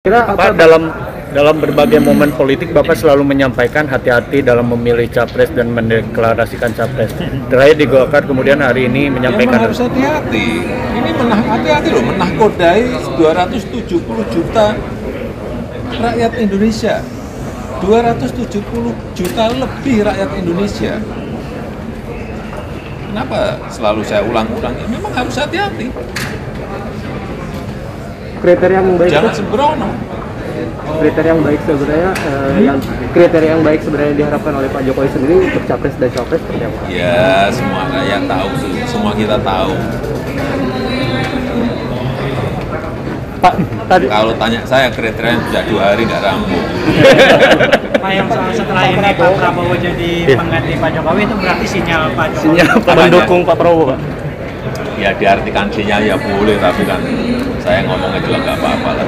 Pak, dalam berbagai momen politik Bapak selalu menyampaikan hati-hati dalam memilih capres dan mendeklarasikan capres. Terakhir di Golkar, kemudian hari ini menyampaikan harus hati-hati. Ini hati-hati loh, menakodai 270 juta rakyat Indonesia. 270 juta lebih rakyat Indonesia. Kenapa selalu saya ulang-ulang? Memang harus hati-hati. Kriteria yang baik, jangan sembrono. Kriteria yang baik sebenarnya kriteria yang baik sebenarnya diharapkan oleh Pak Jokowi sendiri untuk capres dan cawapres seperti apa? Ya, semua rakyat tahu tuh, semua kita tahu. Pak, tadi kalau tanya saya kriteria sudah 2 hari nggak rampung. Pak, yang setelah ini Pak Prabowo jadi pengganti Pak Jokowi itu berarti sinyal Pak Jokowi. sinyal mendukung Pak Prabowo, Pak. Ya diartikan sinyal ya boleh, tapi kan saya ngomongnya juga nggak apa-apa lah.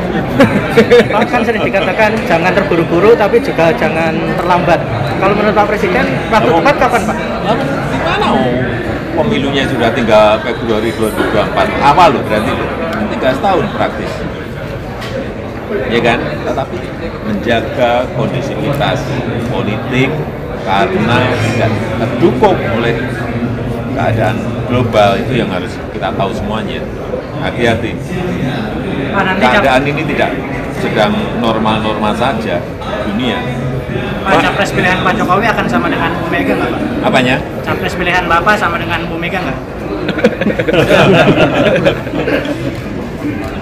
Pak, kan sering dikatakan jangan terburu-buru tapi juga jangan terlambat. Kalau menurut Pak Presiden, waktu tepat kapan Pak? Lalu gimana? Pemilunya sudah tinggal Februari 2024 awal loh, berarti loh 3 tahun praktis. Ya kan? Tetapi menjaga kondisivitas politik karena tidak terdukung oleh keadaan global itu yang harus kita tahu semuanya. Hati-hati. Keadaan ini tidak sedang normal-normal saja dunia. Pak, capres pilihan Pak Jokowi akan sama dengan Bu Mega nggak Pak? Apanya? Capres pilihan Bapak sama dengan Bu Mega nggak?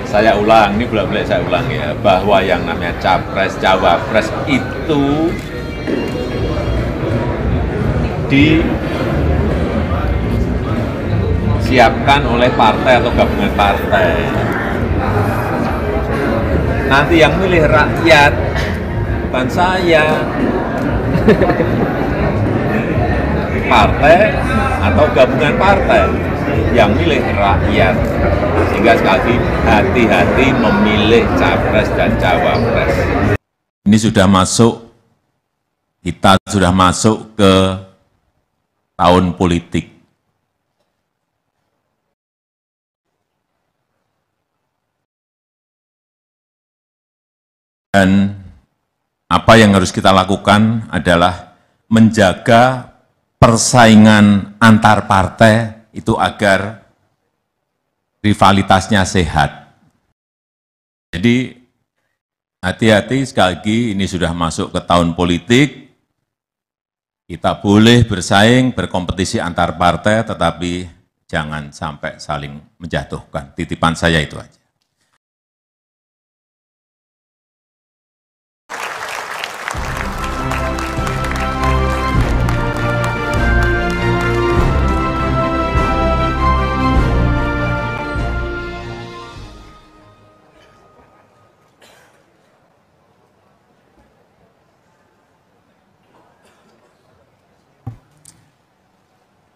Saya ulang, ini bolak-balik saya ulang ya, bahwa yang namanya capres, cawapres itu disiapkan oleh partai atau gabungan partai. Nanti yang milih rakyat, bukan saya. Partai atau gabungan partai yang milih rakyat. Sehingga sekali lagi hati-hati memilih capres dan cawapres. Ini sudah masuk, kita sudah masuk ke tahun politik. Dan apa yang harus kita lakukan adalah menjaga persaingan antar partai itu agar rivalitasnya sehat. Jadi hati-hati, sekali lagi ini sudah masuk ke tahun politik. Kita boleh bersaing, berkompetisi antar partai, tetapi jangan sampai saling menjatuhkan. Titipan saya itu aja.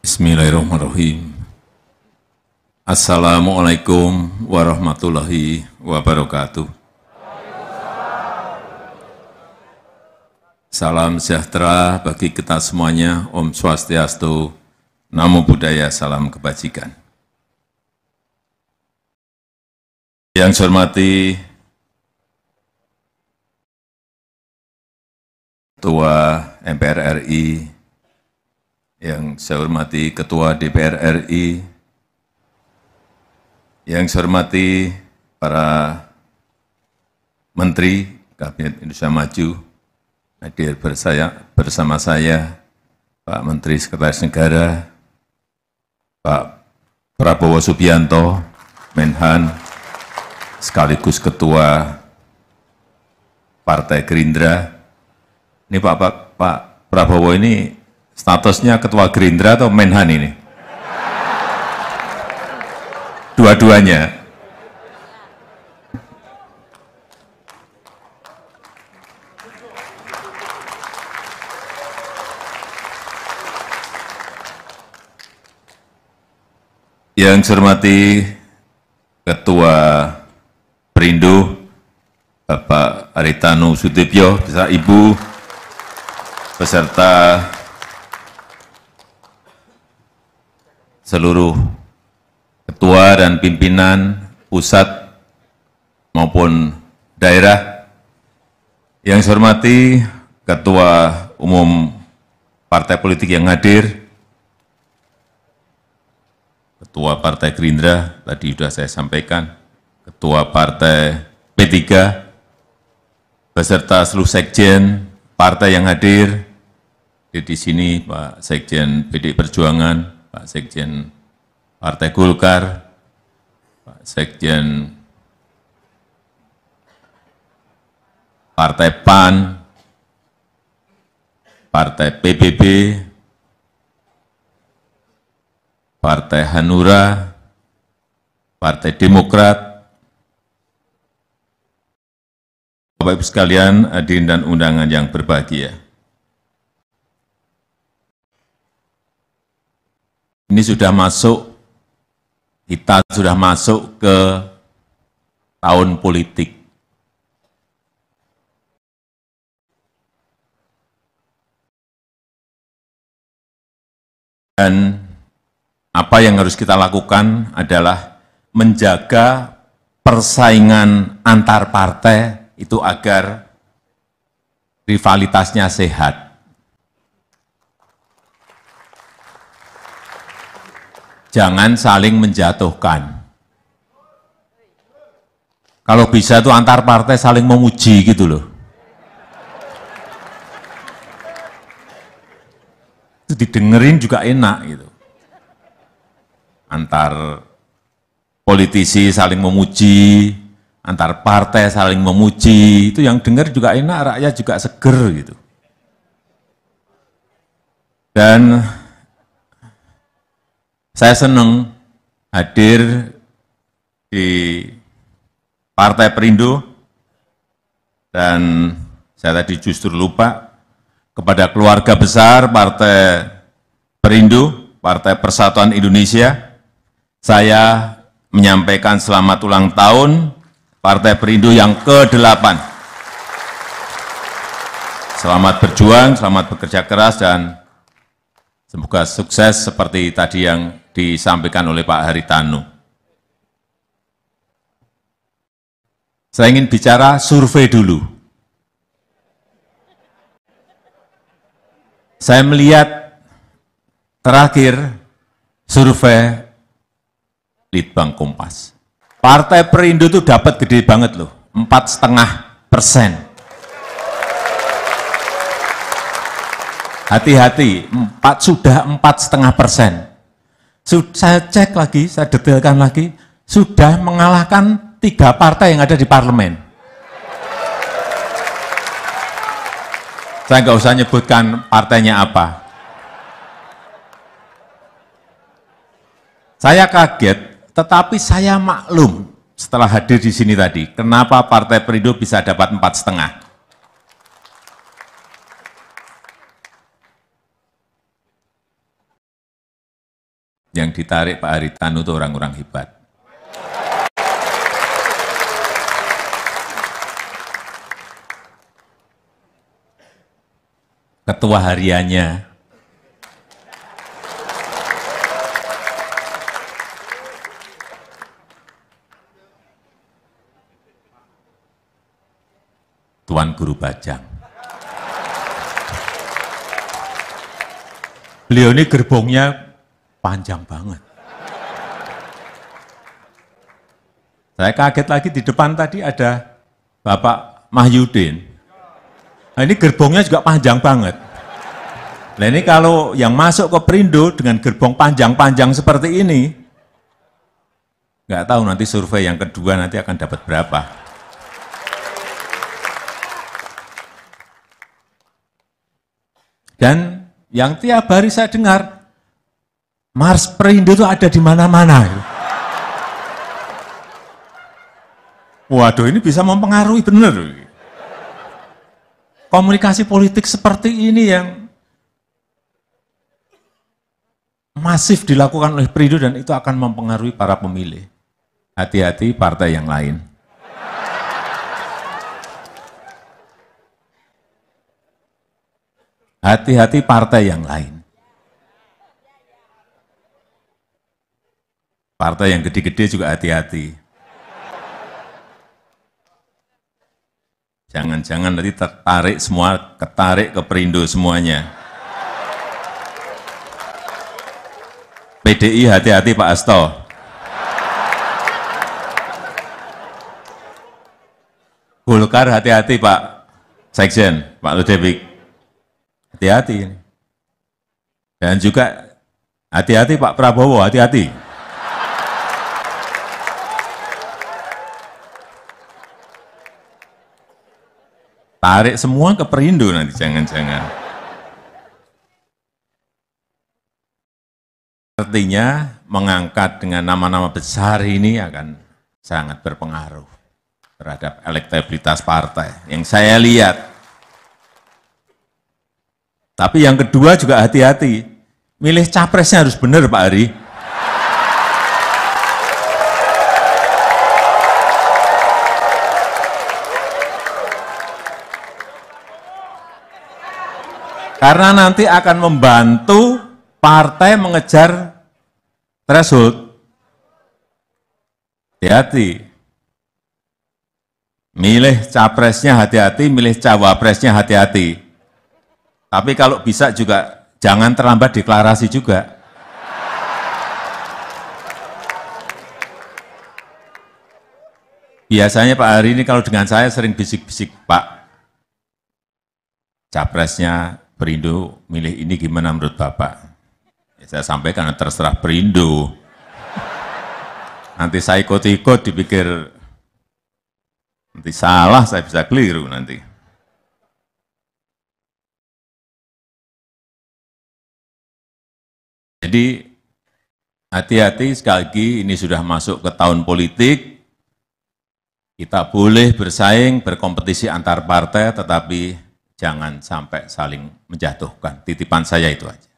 Bismillahirrahmanirrahim. Assalamualaikum warahmatullahi wabarakatuh. Salam sejahtera bagi kita semuanya. Om Swastiastu, Namo Buddhaya, salam kebajikan. Yang saya hormati Ketua MPR RI, yang saya hormati Ketua DPR RI, yang saya hormati para Menteri Kabinet Indonesia Maju, hadir bersama saya, Pak Menteri Sekretaris Negara, Pak Prabowo Subianto, Menhan, sekaligus Ketua Partai Gerindra. Ini Pak Prabowo ini statusnya Ketua Gerindra atau Menhan ini? Dua-duanya. Yang saya hormati Ketua Perindo, Bapak Haritanu Sudibyo, beserta Ibu, beserta seluruh ketua dan pimpinan pusat maupun daerah, yang saya hormati Ketua Umum Partai Politik yang hadir, Ketua Partai Gerindra, tadi sudah saya sampaikan, Ketua Partai P3, beserta seluruh sekjen partai yang hadir, di sini Pak Sekjen PDI Perjuangan, Pak Sekjen Partai Golkar, Pak Sekjen Partai PAN, Partai PBB, Partai Hanura, Partai Demokrat, Bapak Ibu sekalian, hadirin dan undangan yang berbahagia. Ini sudah masuk, kita sudah masuk ke tahun politik. Dan apa yang harus kita lakukan adalah menjaga persaingan antar partai itu agar rivalitasnya sehat. Jangan saling menjatuhkan. Kalau bisa itu antar partai saling memuji gitu loh. Itu didengerin juga enak gitu. Antar politisi saling memuji, antar partai saling memuji, itu yang dengar juga enak, rakyat juga seger gitu. Dan saya senang hadir di Partai Perindo, dan saya tadi justru lupa kepada keluarga besar Partai Perindo, Partai Persatuan Indonesia, saya menyampaikan selamat ulang tahun Partai Perindo yang ke-8. Selamat berjuang, selamat bekerja keras, dan semoga sukses seperti tadi yang disampaikan oleh Pak Haritanu. Saya ingin bicara survei dulu. Saya melihat terakhir survei Litbang Kompas. Partai Perindo itu dapat gede banget loh, 4,5%. Hati-hati, sudah 4,5%. Saya cek lagi, saya detailkan lagi, sudah mengalahkan 3 partai yang ada di parlemen. Saya nggak usah nyebutkan partainya apa. Saya kaget, tetapi saya maklum setelah hadir di sini tadi, kenapa Partai Perindo bisa dapat 4,5. Yang ditarik Pak Haritanu itu orang-orang hebat. Ketua hariannya, Tuan Guru Bajang. Beliau ini gerbongnya panjang banget. Saya kaget lagi di depan tadi ada Bapak Mahyudin. Nah, ini gerbongnya juga panjang banget. Nah ini kalau yang masuk ke Perindo dengan gerbong panjang-panjang seperti ini, nggak tahu nanti survei yang kedua nanti akan dapat berapa. Dan yang tiap hari saya dengar, Mars Perindo itu ada di mana-mana. Waduh, ini bisa mempengaruhi benar. Komunikasi politik seperti ini yang masif dilakukan oleh Perindo dan itu akan mempengaruhi para pemilih. Hati-hati partai yang lain. Hati-hati partai yang lain. Partai yang gede-gede juga hati-hati. Jangan-jangan nanti tertarik semua, ketarik ke Perindo semuanya. PDI hati-hati Pak Hasto. Golkar hati-hati Pak Sekjen, Pak Ludewig. Hati-hati. Dan juga hati-hati Pak Prabowo, hati-hati. Tarik semua ke Perindo nanti, jangan-jangan. Artinya mengangkat dengan nama-nama besar ini akan sangat berpengaruh terhadap elektabilitas partai yang saya lihat. Tapi yang kedua juga hati-hati, milih capresnya harus benar Pak Ari. Karena nanti akan membantu partai mengejar threshold. Hati-hati. Milih capresnya hati-hati, milih cawapresnya hati-hati. Tapi kalau bisa juga jangan terlambat deklarasi juga. Biasanya Pak Hari ini kalau dengan saya sering bisik-bisik, Pak, capresnya Perindo milih ini gimana menurut Bapak? Ya, saya sampaikan terserah Perindo. Nanti saya ikut-ikut dipikir nanti salah, saya bisa keliru nanti. Jadi hati-hati, sekali lagi ini sudah masuk ke tahun politik. Kita boleh bersaing, berkompetisi antar partai, tetapi jangan sampai saling menjatuhkan. Titipan saya itu aja.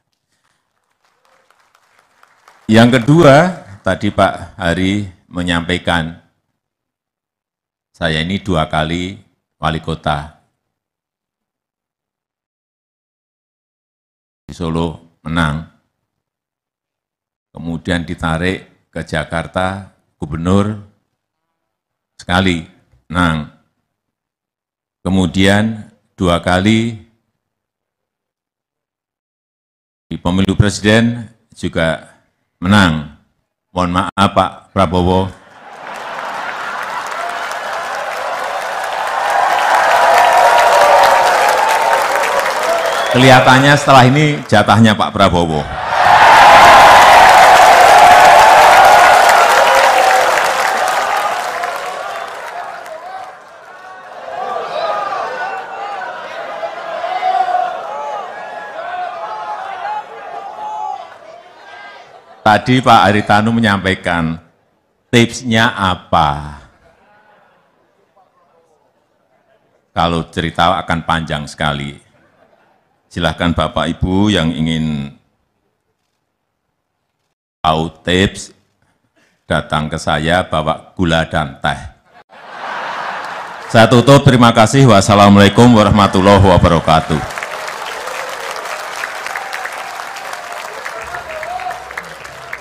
Yang kedua, tadi Pak Hari menyampaikan, saya ini 2 kali wali kota. Di Solo menang. Kemudian ditarik ke Jakarta, gubernur sekali menang. Kemudian 2 kali di pemilu presiden juga menang. Mohon maaf Pak Prabowo. Kelihatannya setelah ini jatahnya Pak Prabowo. Tadi Pak Haritanu menyampaikan, tipsnya apa? Kalau cerita akan panjang sekali. Silahkan Bapak Ibu yang ingin tahu tips, datang ke saya bawa gula dan teh. Saya tutup, terima kasih. Wassalamualaikum warahmatullahi wabarakatuh.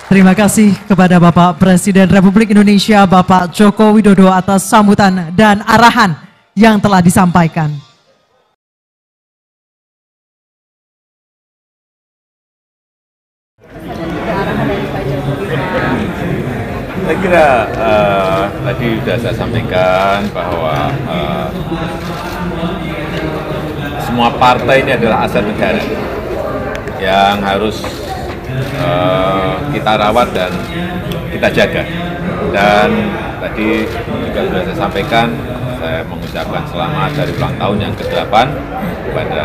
Terima kasih kepada Bapak Presiden Republik Indonesia, Bapak Joko Widodo atas sambutan dan arahan yang telah disampaikan. Saya kira tadi sudah saya sampaikan bahwa semua partai ini adalah aset negara yang harus kita rawat dan kita jaga. Dan tadi juga sudah saya sampaikan, saya mengucapkan selamat dari ulang tahun yang ke-8 kepada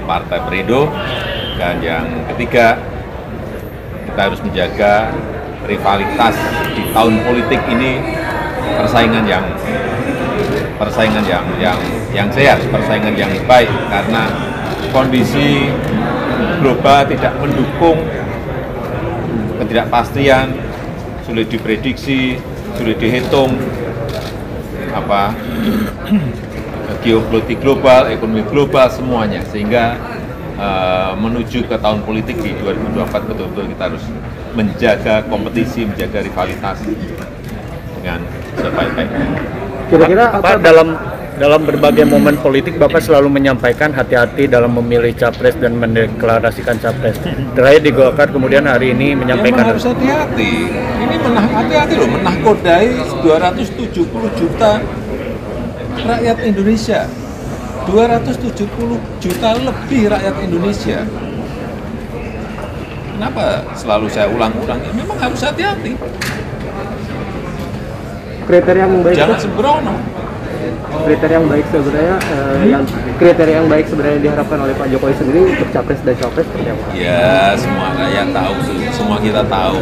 Partai Perindo. Dan yang ketiga, kita harus menjaga rivalitas di tahun politik ini, persaingan yang sehat, persaingan yang baik, karena kondisi global tidak mendukung, ketidakpastian, sulit diprediksi, sulit dihitung, geopolitik global, ekonomi global, semuanya. Sehingga menuju ke tahun politik di 2024 betul-betul kita harus menjaga kompetisi, menjaga rivalitas dengan sebaik-baiknya. Kira-kira Pak, dalam berbagai momen politik Bapak selalu menyampaikan hati-hati dalam memilih capres dan mendeklarasikan capres. Terakhir di Golkar, kemudian hari ini menyampaikan Memang harus hati-hati. Ini hati-hati loh, menahkodai 270 juta rakyat Indonesia. 270 juta lebih rakyat Indonesia. Kenapa selalu saya ulang-ulang? Ya, memang harus hati-hati. kriteria yang baik Jangan sembrono. kriteria yang baik sebenarnya kriteria yang baik sebenarnya diharapkan oleh Pak Jokowi sendiri untuk capres dan cawapres seperti apa? Ya, semua rakyat tahu, semua kita tahu.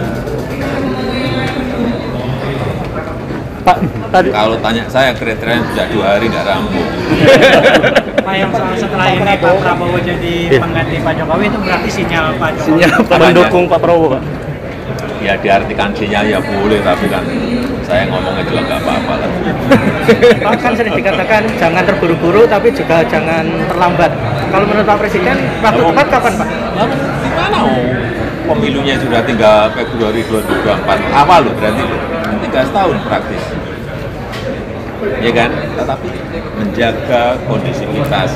Pak, tadi Kalau tanya saya kriteria bisa 2 hari nggak rampung. Pak, yang setelah ini Pak Prabowo jadi pengganti Pak Jokowi itu berarti sinyal Pak Jokowi sinyal mendukung Pak Prabowo, Pak. Ya diartikan sinyal ya boleh, tapi kan saya ngomongnya juga nggak apa-apa lah. Pak, kan sering dikatakan jangan terburu-buru tapi juga jangan terlambat. Kalau menurut Pak Presiden, waktu tepat kapan Pak? Lalu gimana? Pemilunya sudah tinggal Februari 2024 awal loh, berarti loh. 3 tahun praktis. Ya kan? Tetapi menjaga kondisivitas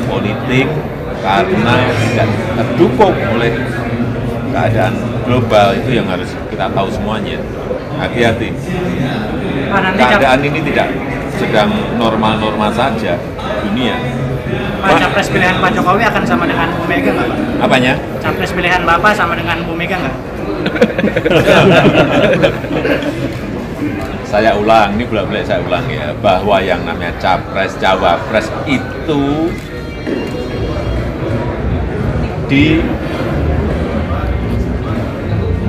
politik karena tidak terdukung oleh keadaan global itu yang harus kita tahu semuanya. Hati-hati. Pak, nanti Keadaan ini tidak sedang normal-normal saja dunia. Pak, capres pilihan Pak Jokowi akan sama dengan Bu Mega nggak Pak? Apanya? Capres pilihan Bapak sama dengan Bu Mega nggak? Saya ulang, ini bolak-balik saya ulang ya, bahwa yang namanya capres, cawapres itu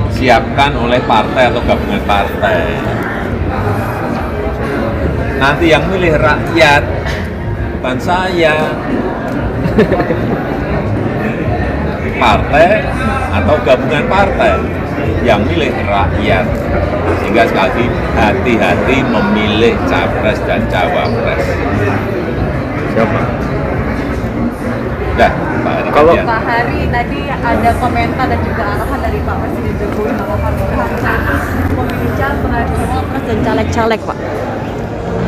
disiapkan oleh partai atau gabungan partai. Nanti yang milih rakyat, bukan saya. Partai atau gabungan partai yang milih rakyat. Sehingga sekali lagi hati-hati memilih capres dan cawapres. siapa? Dah, Pak Hari. Kalau- Ya. Pak Hari tadi ada komentar dan juga arahan dari Pak Presiden Jokowi bahwa harus memilih capres, cawapres dan caleg-caleg, Pak.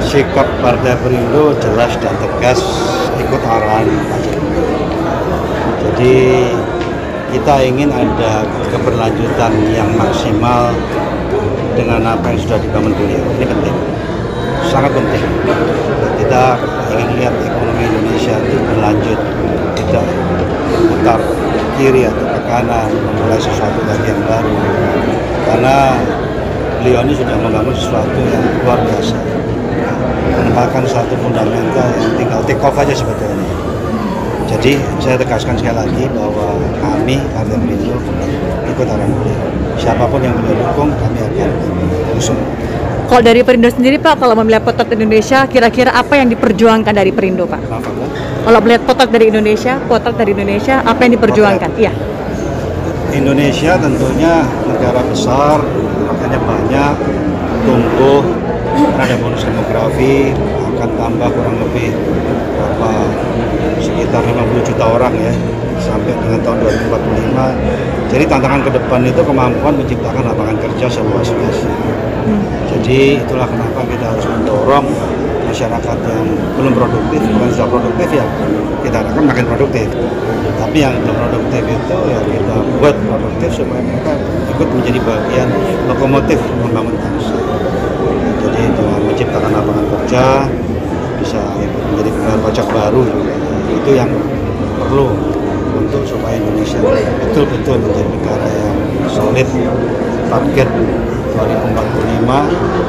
Sikap Partai Perindo jelas dan tegas ikut arahan Pak Jokowi. Jadi kita ingin ada keberlanjutan yang maksimal dengan apa yang sudah dibangun beliau. Ini penting, sangat penting. Kita ingin lihat ekonomi Indonesia itu berlanjut, tidak putar kiri atau ke kanan, memulai sesuatu lagi yang baru. Karena beliau ini sudah membangun sesuatu yang luar biasa, menempatkan satu fundamental yang tinggal take off aja sebetulnya. Jadi saya tegaskan sekali lagi bahwa kami Partai Perindo ikut arahan beliau. Siapapun yang beliau dukung, kami akan usung. Kalau dari Perindo sendiri, Pak, kalau melihat potret Indonesia, kira-kira apa yang diperjuangkan dari Perindo, Pak? Kenapa, Pak? Kalau melihat potret dari Indonesia, apa yang diperjuangkan? Iya. Indonesia tentunya negara besar, makanya banyak, tumbuh, ada bonus demografi, akan tambah kurang lebih sekitar 50 juta orang ya, sampai dengan tahun 2045. Jadi tantangan ke depan itu kemampuan menciptakan lapangan kerja seluas-luasnya. Jadi itulah kenapa kita harus mendorong masyarakat yang belum produktif, bukan sudah produktif ya, kita harapkan makin produktif. Tapi yang belum produktif itu ya kita buat produktif supaya mereka ikut menjadi bagian lokomotif membangun bangsa. Jadi dengan menciptakan lapangan kerja, bisa ikut menjadi pegawai pajak baru juga. Itu yang perlu untuk supaya Indonesia betul-betul menjadi negara yang solid. Target 2045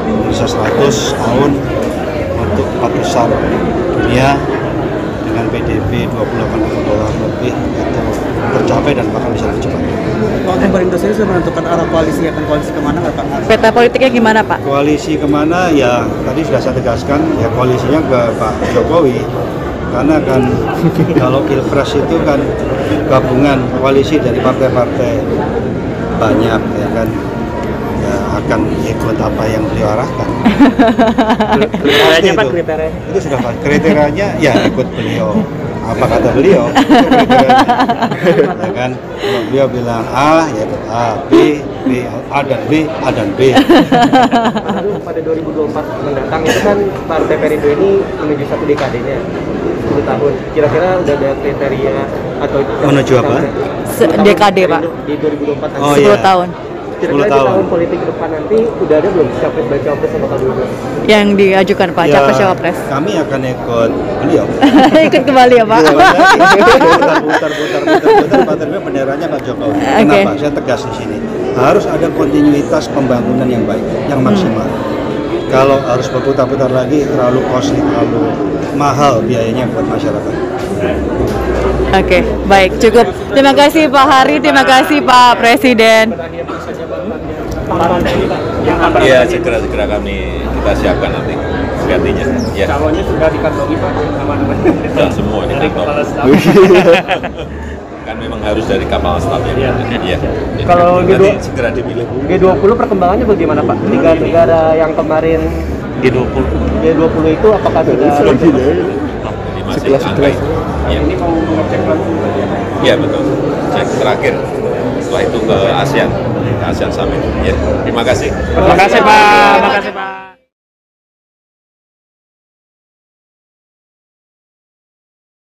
Indonesia 100 tahun untuk 4 besar dunia dengan PDB 28 ribu dolar lebih itu tercapai dan bahkan bisa lebih cepat. Pak, Perindo sendiri sudah menentukan arah koalisi, akan koalisi kemana nggak, Pak? Peta politiknya gimana, Pak? Koalisi kemana ya tadi sudah saya tegaskan ya, koalisinya ke Pak Jokowi, karena kan kalau Pilpres itu kan gabungan koalisi dari partai-partai banyak ya kan, ya akan ikut apa yang beliau arahkan. Kriterianya, Pak, Pasti kriteria. itu sudah pasti. Kriterianya ya ikut beliau apa kata beliau, itu kriterianya. Ya kan, kalau beliau bilang A, ya A, B, A dan B, A dan B. Lalu pada 2024 mendatang itu kan Partai Perindo ini menuju satu dekadenya, 10 tahun. Kira-kira udah ada kriteria atau Menuju apa? Dekade, Pak. Di 2024 nanti. Oh, 10 iya. tahun. Kira-kira 10 di tahun. tahun politik ke depan nanti udah ada belum capres baca cawapres sama Pak Dulu? Yang diajukan Pak, Ya, capres cawapres. kami akan ikut beliau. Ikut kembali ya Pak. Putar-putar Partai benderanya Pak Jokowi. Kenapa? Saya tegas di sini. Harus ada kontinuitas pembangunan yang baik, yang maksimal. Kalau harus berputar-putar lagi terlalu costly, terlalu mahal biayanya buat masyarakat. Oke, baik, cukup. Terima kasih Pak Hari, terima kasih Pak Presiden. Ya, segera kita siapkan nanti gantinya. Ya. Calonnya sudah dikantongi Pak, nama-namanya. Dan semua di kantor. Kan memang harus dari kapal staf ya. Iya. Jadi Kalau nanti G20 segera dipilih. G20 perkembangannya bagaimana Pak? Tiga negara yang kemarin G20 itu apakah sudah Jadi masih angka itu. Ya. ini mau mengecek langsung tadi ya? Iya betul. Cek terakhir. Setelah itu ke ASEAN Summit. Ya. Terima kasih. Terima kasih Pak. Terima kasih Pak.